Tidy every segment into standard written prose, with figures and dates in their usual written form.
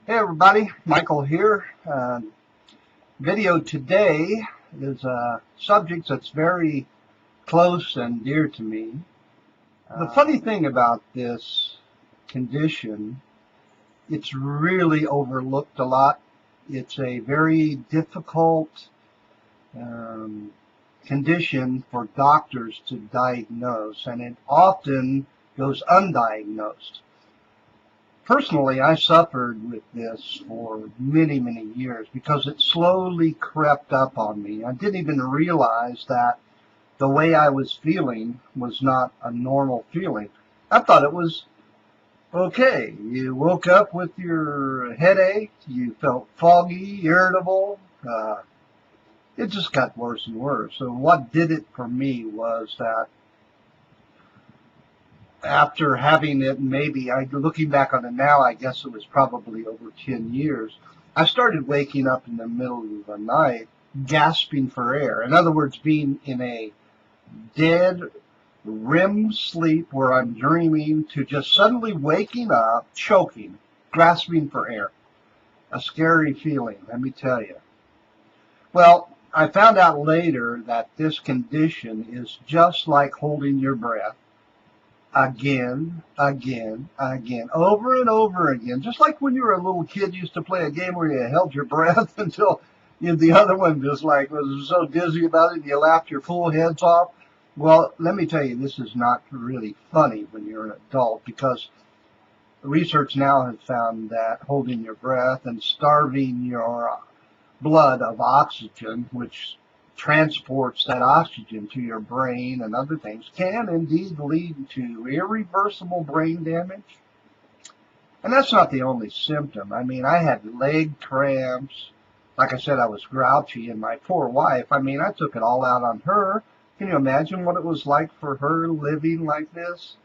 Hey everybody, Michael here. Video today is a subject that's very close and dear to me. The funny thing about this condition, it's really overlooked a lot. It's a very difficult condition for doctors to diagnose, and it often goes undiagnosed. Personally, I suffered with this for many, many years because it slowly crept up on me. I didn't even realize that the way I was feeling was not a normal feeling. I thought it was okay. You woke up with your headache, you felt foggy, irritable. It just got worse and worse. So what did it for me was that after having it, looking back on it now, I guess it was probably over 10 years, I started waking up in the middle of the night, gasping for air. In other words, being in a dead REM sleep where I'm dreaming to just suddenly waking up, choking, grasping for air. A scary feeling, let me tell you. Well, I found out later that this condition is just like holding your breath. Again, over and over again. Just like when you were a little kid, you used to play a game where you held your breath until the other one just like was so dizzy about it, you laughed your full heads off. Well, let me tell you, this is not really funny when you're an adult, because research now has found that holding your breath and starving your blood of oxygen, which transports that oxygen to your brain and other things, can indeed lead to irreversible brain damage. And that's not the only symptom. I mean, I had leg cramps. Like I said, I was grouchy, and my poor wife, I took it all out on her. Can you imagine what it was like for her living like this?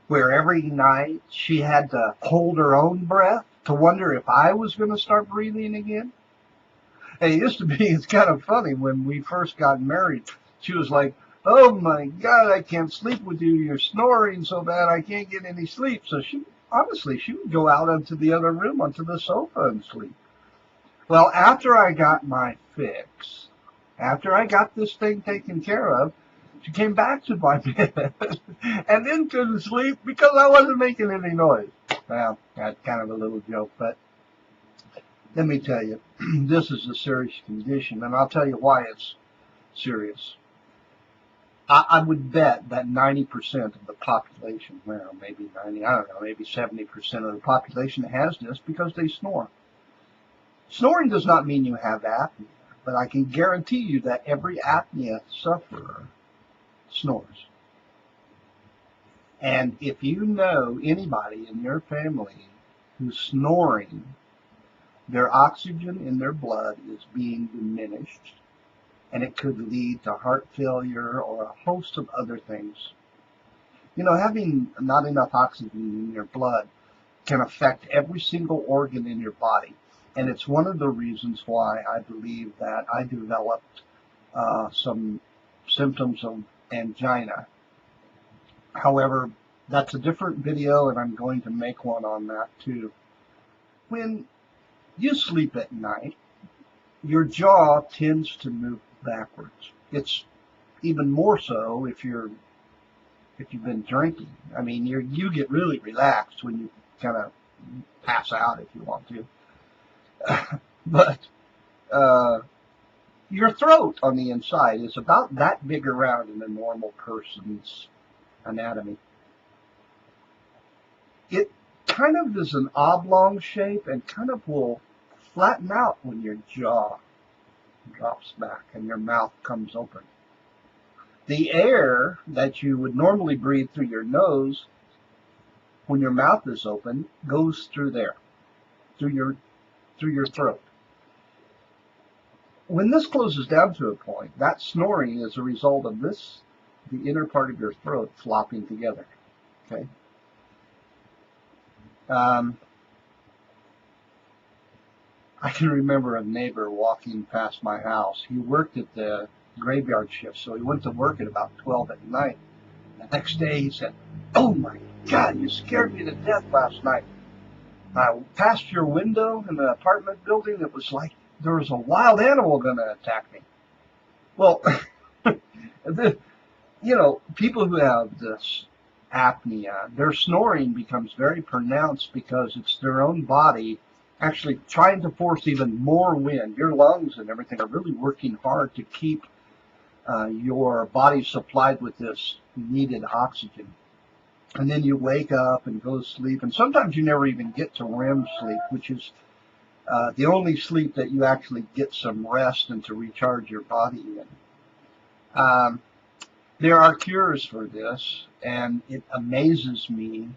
Where every night she had to hold her own breath to wonder if I was going to start breathing again. And it used to be, it's kind of funny, when we first got married, she was like, "Oh my God, I can't sleep with you. You're snoring so bad I can't get any sleep." So she would go out into the other room, onto the sofa, and sleep. Well, after I got my fix, after I got this thing taken care of, she came back to my bed and then couldn't sleep because I wasn't making any noise. Well, that's kind of a little joke, but let me tell you, this is a serious condition, and I'll tell you why it's serious. I would bet that 90% of the population, well, maybe 90, I don't know, maybe 70% of the population has this because they snore. Snoring does not mean you have apnea, but I can guarantee you that every apnea sufferer snores. And if you know anybody in your family who's snoring, their oxygen in their blood is being diminished, and it could lead to heart failure or a host of other things. Having not enough oxygen in your blood can affect every single organ in your body. And it's one of the reasons why I believe that I developed some symptoms of angina. However, that's a different video, and I'm going to make one on that too. When you sleep at night, your jaw tends to move backwards. It's even more so if you've been drinking. You get really relaxed when you kind of pass out if you want to. But your throat on the inside is about that big around in a normal person's anatomy. It kind of is an oblong shape and kind of will flatten out when your jaw drops back and your mouth comes open. The air that you would normally breathe through your nose, when your mouth is open, goes through there, through your throat. When this closes down to a point, that snoring is a result of this, the inner part of your throat, flopping together. Okay. I can remember a neighbor walking past my house. He worked at the graveyard shift, so he went to work at about 12 at night. The next day he said, "Oh my God, you scared me to death last night." I passed your window in the apartment building. It was like there was a wild animal going to attack me. Well, people who have this apnea, their snoring becomes very pronounced because it's their own body actually trying to force even more wind. Your lungs and everything are really working hard to keep your body supplied with this needed oxygen. And then you wake up and go to sleep, and sometimes you never even get to REM sleep, which is the only sleep that you actually get some rest and to recharge your body in. There are cures for this, and it amazes me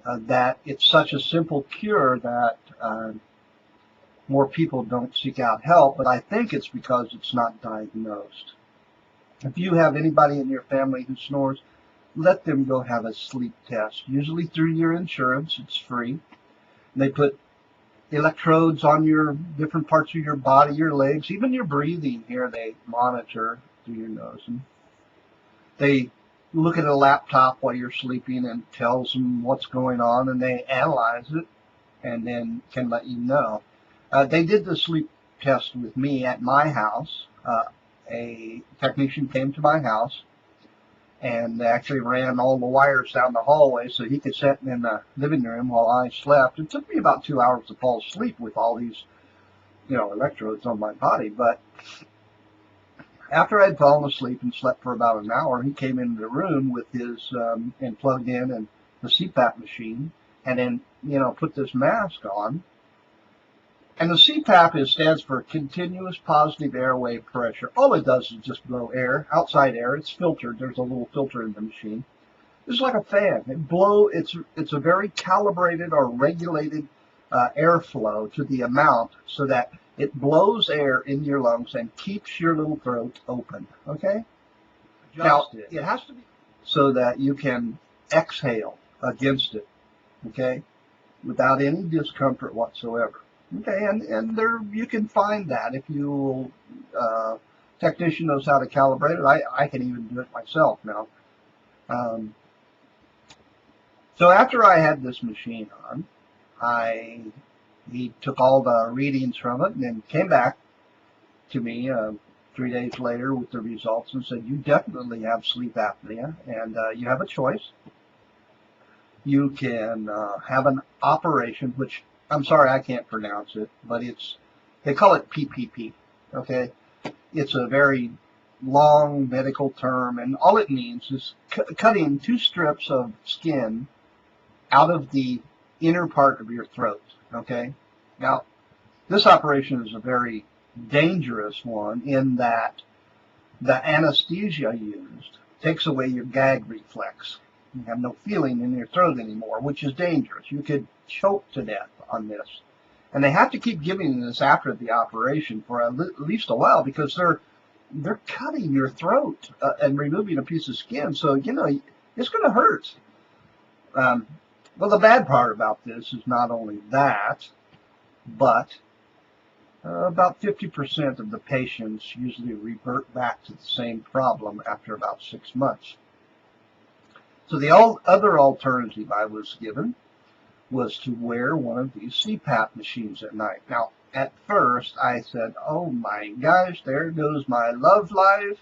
that it's such a simple cure that more people don't seek out help, but I think it's because it's not diagnosed. If you have anybody in your family who snores, let them go have a sleep test, usually through your insurance. It's free. And they put electrodes on your different parts of your body, your legs, even your breathing here. They monitor through your nose. And they look at a laptop while you're sleeping and tells them what's going on, and they analyze it and then can let you know. They did the sleep test with me at my house. A technician came to my house and actually ran all the wires down the hallway so he could sit in the living room while I slept. It took me about 2 hours to fall asleep with all these, electrodes on my body. But after I'd fallen asleep and slept for about an hour, he came into the room with his and plugged in and the CPAP machine, and then put this mask on. And the CPAP stands for Continuous Positive Airway Pressure. All it does is just blow air, outside air. It's filtered. There's a little filter in the machine. It's like a fan. It's a very calibrated or regulated airflow to the amount so that it blows air in your lungs and keeps your little throat open. Okay? Now, it has to be so that you can exhale against it. Okay? Without any discomfort whatsoever. Okay, and there you can find that if you technician knows how to calibrate it. I can even do it myself now. So after I had this machine on, he took all the readings from it and then came back to me 3 days later with the results and said, "You definitely have sleep apnea, and you have a choice. You can have an operation," which I'm sorry I can't pronounce it, but they call it PPP. Okay, it's a very long medical term, and all it means is cutting 2 strips of skin out of the inner part of your throat. Okay, now this operation is a very dangerous one in that the anesthesia used takes away your gag reflex. You have no feeling in your throat anymore, which is dangerous. You could choke to death on this. And they have to keep giving this after the operation for at least a while because they're cutting your throat and removing a piece of skin. So, it's going to hurt. Well, the bad part about this is not only that, but about 50% of the patients usually revert back to the same problem after about 6 months. So the other alternative I was given was to wear one of these CPAP machines at night. Now, at first, I said, "Oh my gosh, there goes my love life."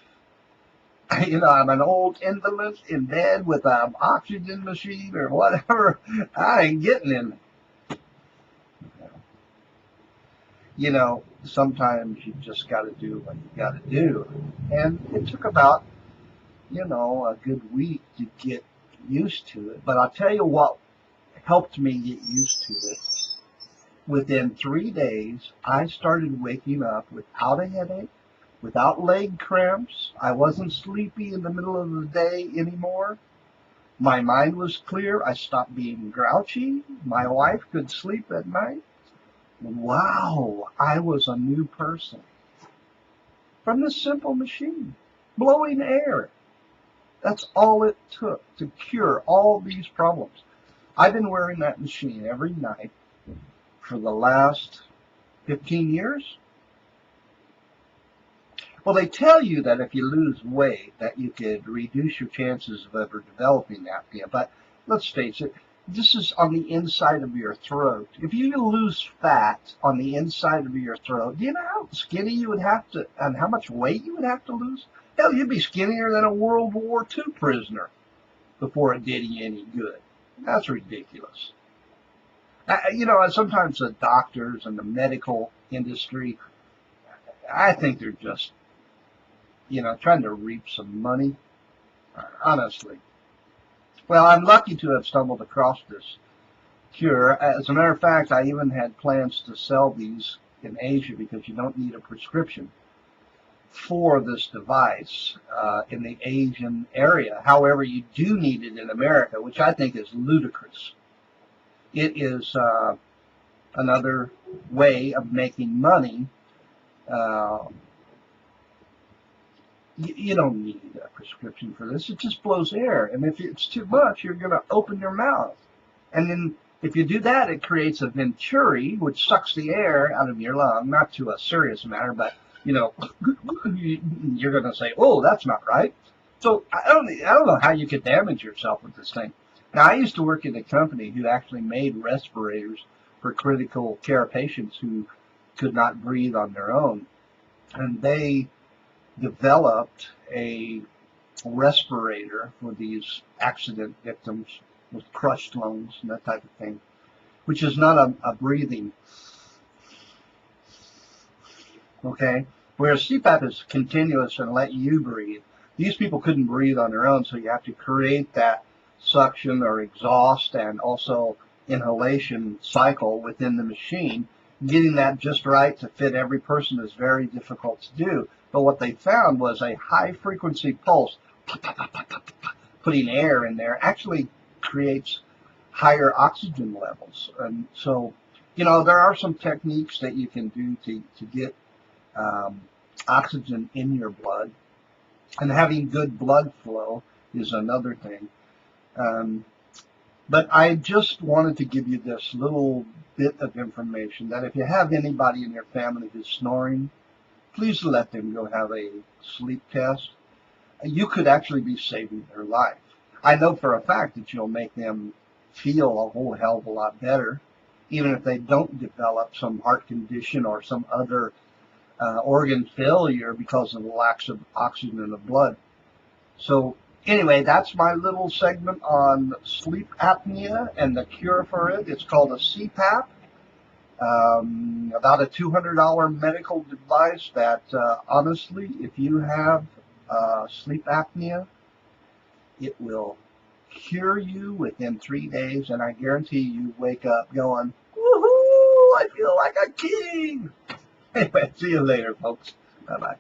I'm an old invalid in bed with an oxygen machine or whatever. I ain't getting in. Sometimes you just got to do what you got to do. And it took about, a good week to get used to it. But I'll tell you what helped me get used to it. Within 3 days, I started waking up without a headache, without leg cramps. I wasn't sleepy in the middle of the day anymore. My mind was clear. I stopped being grouchy. My wife could sleep at night. Wow, I was a new person. From this simple machine, blowing air. That's all it took to cure all these problems. I've been wearing that machine every night for the last 15 years. Well, they tell you that if you lose weight, that you could reduce your chances of ever developing apnea. But let's face it, This is on the inside of your throat. If you lose fat on the inside of your throat, do you know how skinny you would have to, and how much weight you would have to lose? Hell, you'd be skinnier than a World War II prisoner before it did you any good. That's ridiculous. Sometimes the doctors and the medical industry, I think they're just, trying to reap some money, honestly. Well, I'm lucky to have stumbled across this cure. As a matter of fact, I even had plans to sell these in Asia because you don't need a prescription for this device in the Asian area. However, you do need it in America, which I think is ludicrous. It is another way of making money. You don't need a prescription for this. It just blows air. And if it's too much, you're going to open your mouth. And then if you do that, it creates a venturi, which sucks the air out of your lung, not to a serious matter, but, you're going to say, oh, that's not right. So I don't know how you could damage yourself with this thing. Now, I used to work in a company who actually made respirators for critical care patients who could not breathe on their own. And they developed a respirator for these accident victims with crushed lungs and that type of thing, which is not a breathing. Okay? Whereas CPAP is continuous and let you breathe. These people couldn't breathe on their own, so you have to create that suction or exhaust and also inhalation cycle within the machine. Getting that just right to fit every person is very difficult to do. But what they found was a high frequency pulse, putting air in there, actually creates higher oxygen levels. And so, there are some techniques that you can do to get oxygen in your blood. And having good blood flow is another thing. But I just wanted to give you this little bit of information that if you have anybody in your family who's snoring, please let them go have a sleep test. You could actually be saving their life. I know for a fact that you'll make them feel a whole hell of a lot better, even if they don't develop some heart condition or some other organ failure because of the lack of oxygen in the blood. So anyway, that's my little segment on sleep apnea and the cure for it. It's called a CPAP. About a $200 medical device that, honestly, if you have sleep apnea, it will cure you within 3 days, and I guarantee you wake up going, woohoo, I feel like a king. Anyway, see you later, folks. Bye-bye.